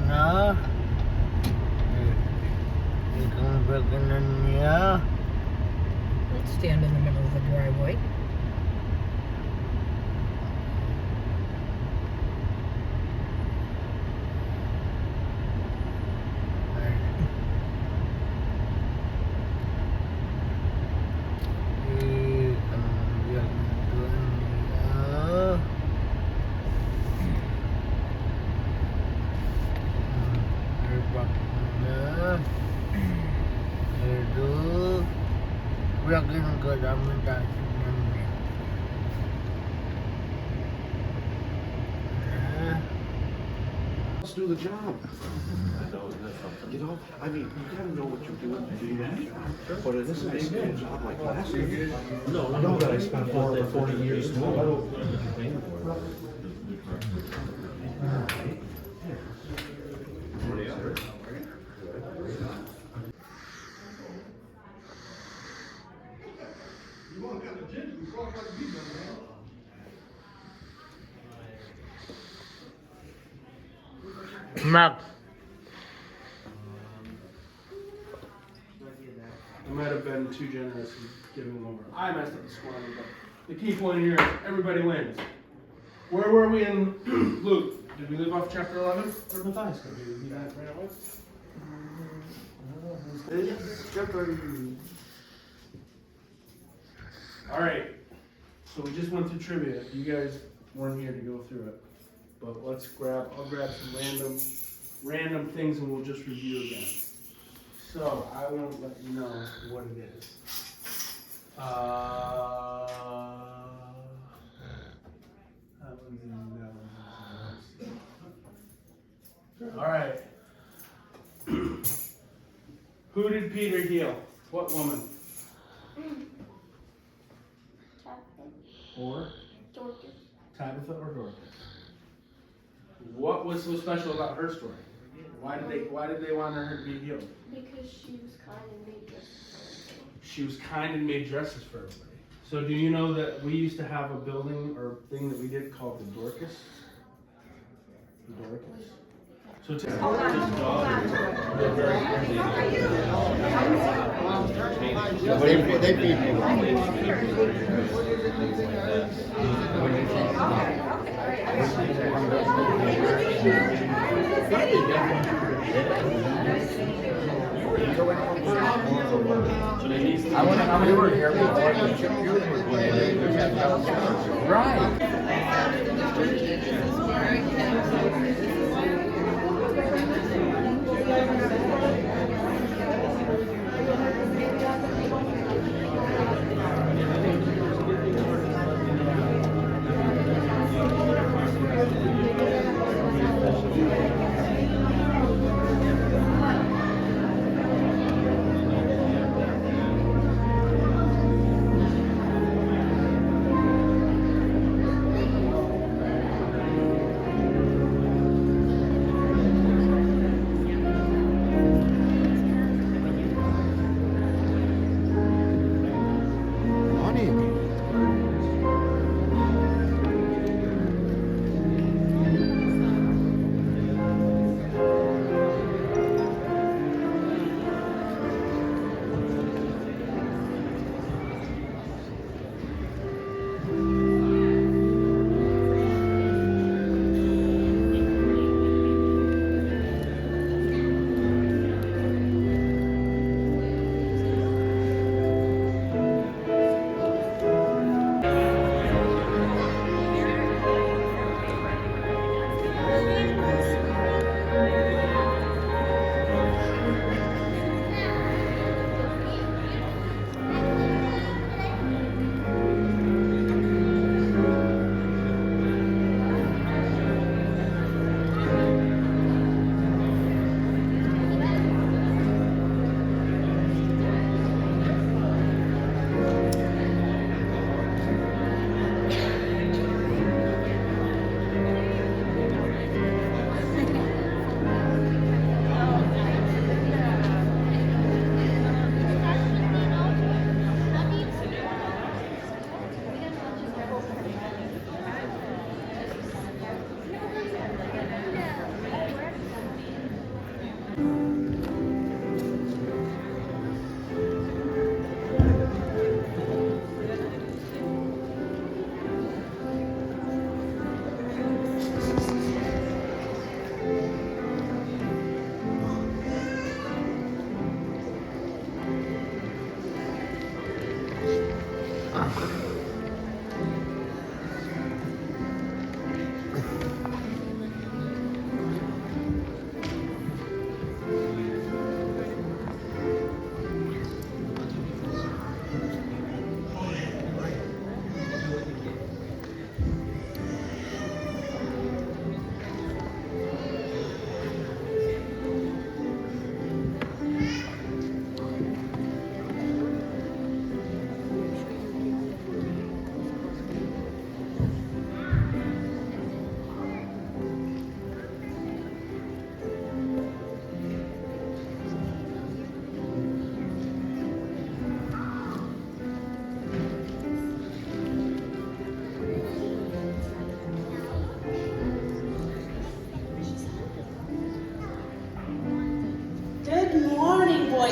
na. Niya. Let's stand in the middle of the driveway. Let's do the job. You know, I mean, you gotta know what you're doing to do that job. But it isn't the same job like last year. No, that I spent for 40 years doing. Max. I might have been too generous in giving them over. I messed up the scoring, but the key point here is everybody wins. Where were we in Luke? Did we leave off chapter 11? Where's Matthias going to be? Is he right away? All right. So we just went through trivia. You guys weren't here to go through it, but I'll grab some random things and we'll just review again. So I won't let you know what it is. All right. Who did Peter heal? What woman? Or? Dorcas. Tabitha or Dorcas? What was so special about her story? Why did they want her to be healed? Because she was kind and made dresses. She was kind and made dresses for everybody. So do you know that we used to have a building or thing that we did called the Dorcas? The Dorcas. So They feed me. I wonder how many were here before the chip was put in. Right.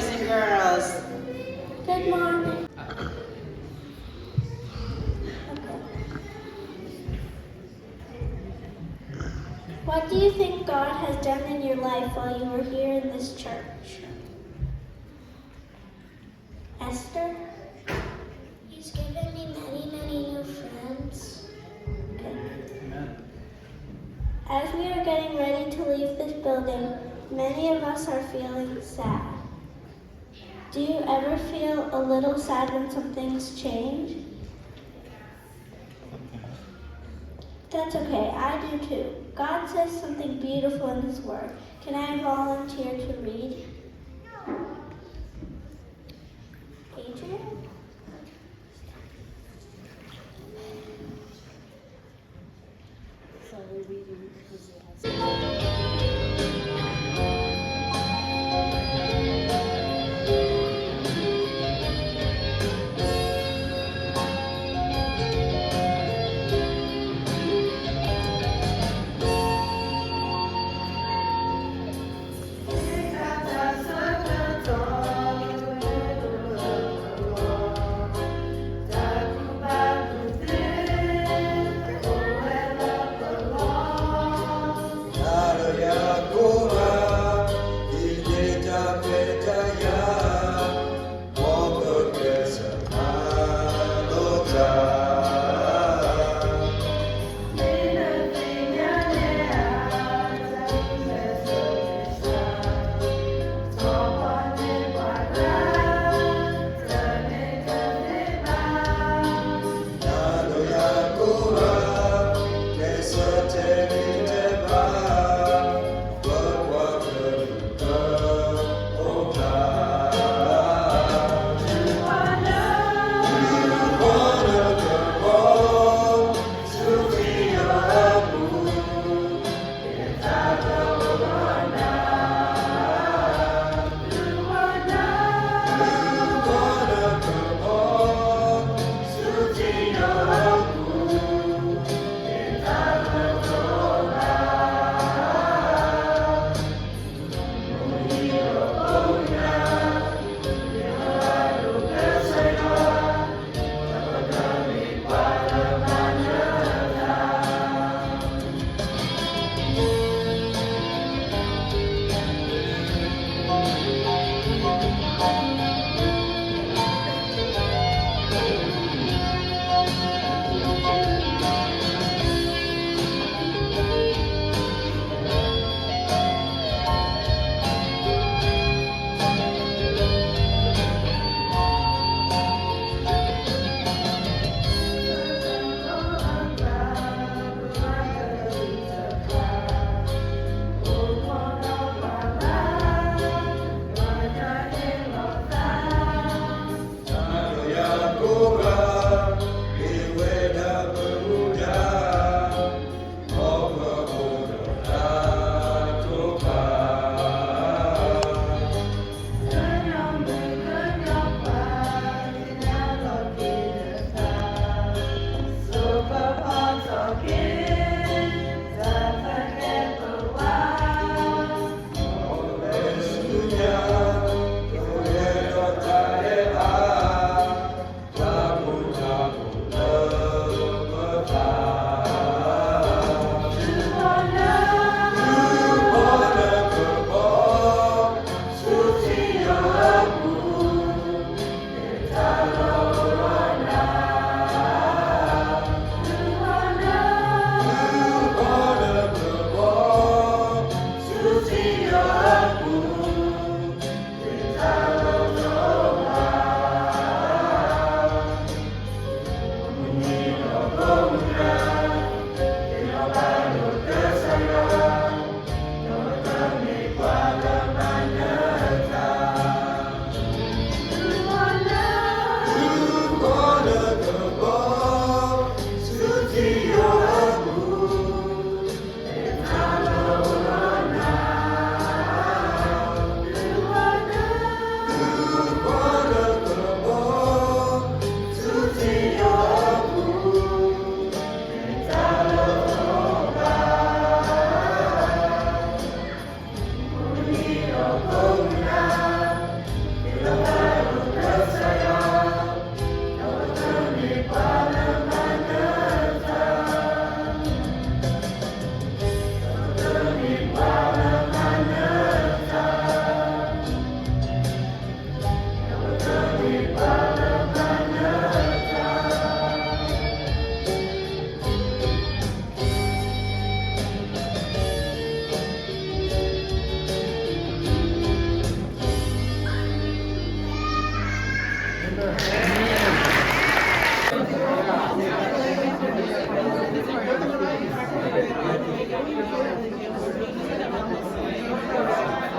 boys and girls. Good morning. What do you think God has done in your life while you were here in this church? Esther? He's given me many, many new friends. As we are getting ready to leave this building, many of us are feeling sad. Do you ever feel a little sad when some things change? That's okay, I do too. God says something beautiful in His Word. Can I volunteer to read? Adrian? So we're reading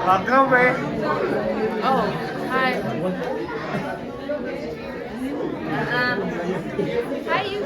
Oh, hi. Hi, you.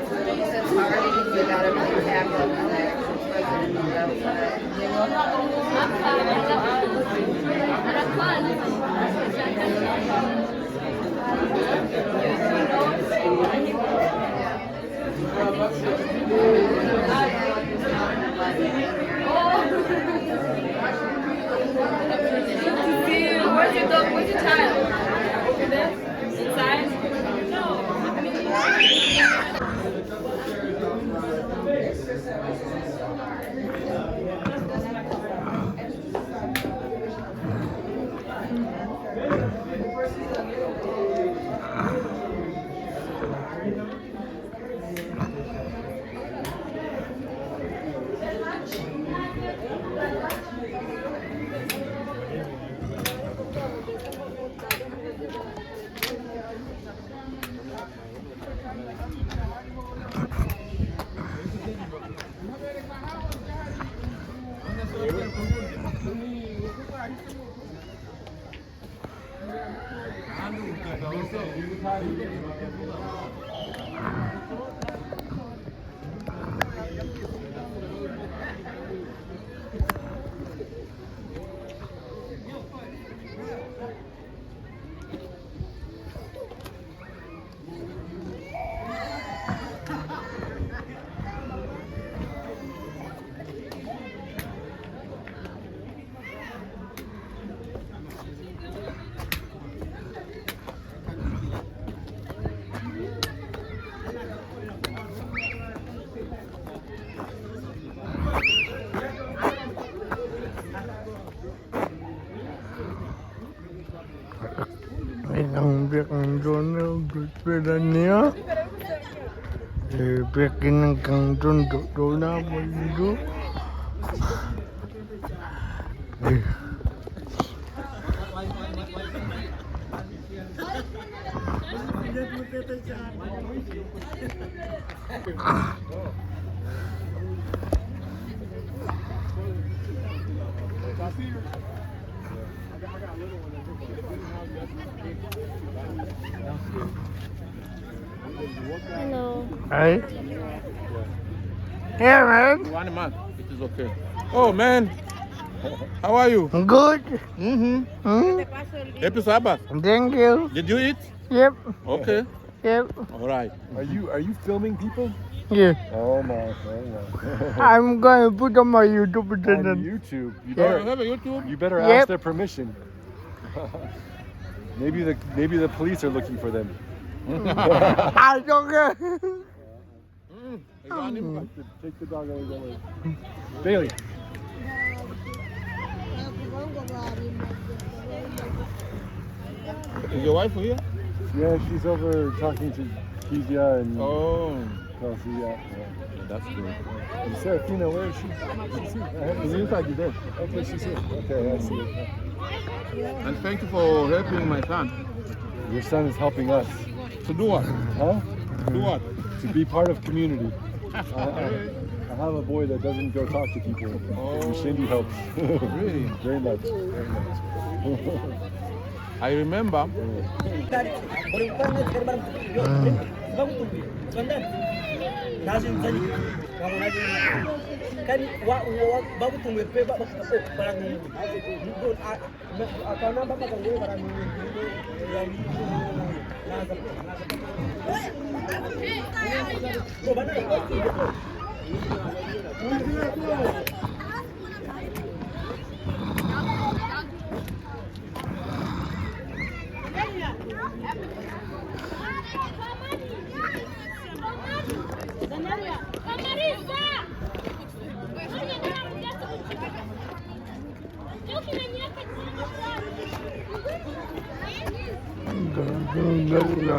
Where's your dog? Where's your child? Over there? Inside? Ang biyak ng doon, pera niya. Biyakin ng kang doon na po dito. Hello. Hi. Yeah, man. 1 month. It is okay. Oh man, how are you? Good. Happy Sabbath. Thank you. Did you eat? Yep. Okay. Yep. All right. Are you filming people? Yeah. Oh my. I'm going to put on my YouTube On channel. YouTube. You So you better, have a YouTube? you better Yep. ask their permission. maybe the police are looking for them. I don't care. Take the dog away. Bailey. Is your wife here? Yeah, she's over talking to Kizia and Oh, Kelsey. Yeah. that's good. And Serafina, where is she? She's here. I haven't seen her. You did. Okay, she's here. Okay, I see her. And thank you for helping my son. Your son is helping us. To do what? Huh? Do what? To be part of community. I have a boy that doesn't go talk to people. Oh. Shindy helps. Really? Very much. Very much. I remember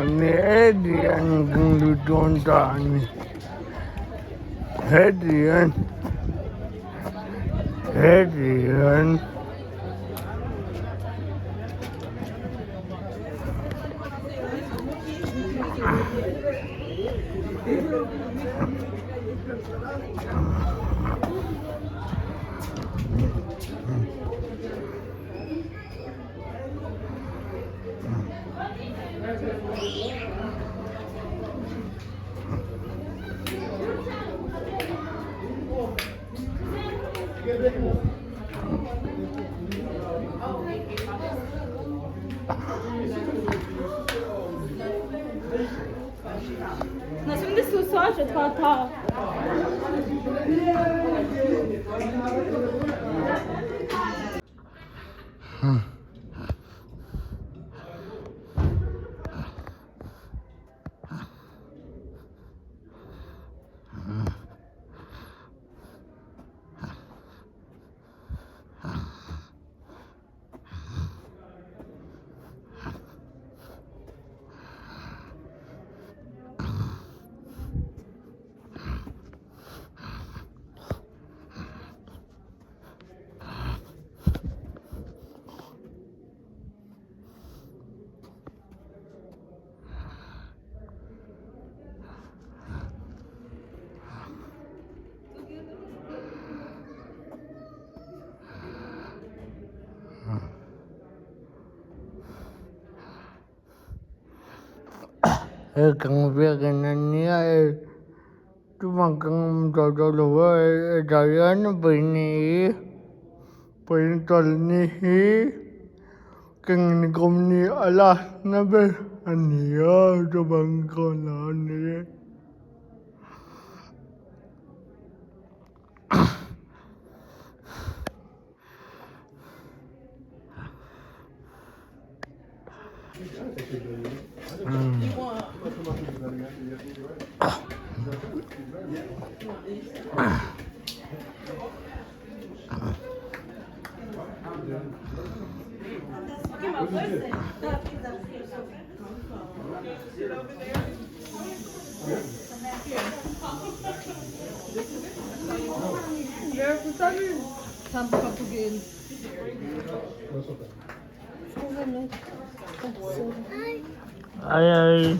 Ni Adrian kung lutonda ni Adrian. Nasıl bir su var şu tata? Kang biyakan niya tumakang dodolo dayan bini pintal nihi kang nikom ni alas na be aniya tabang konan ni Tam kaputt gehen. ay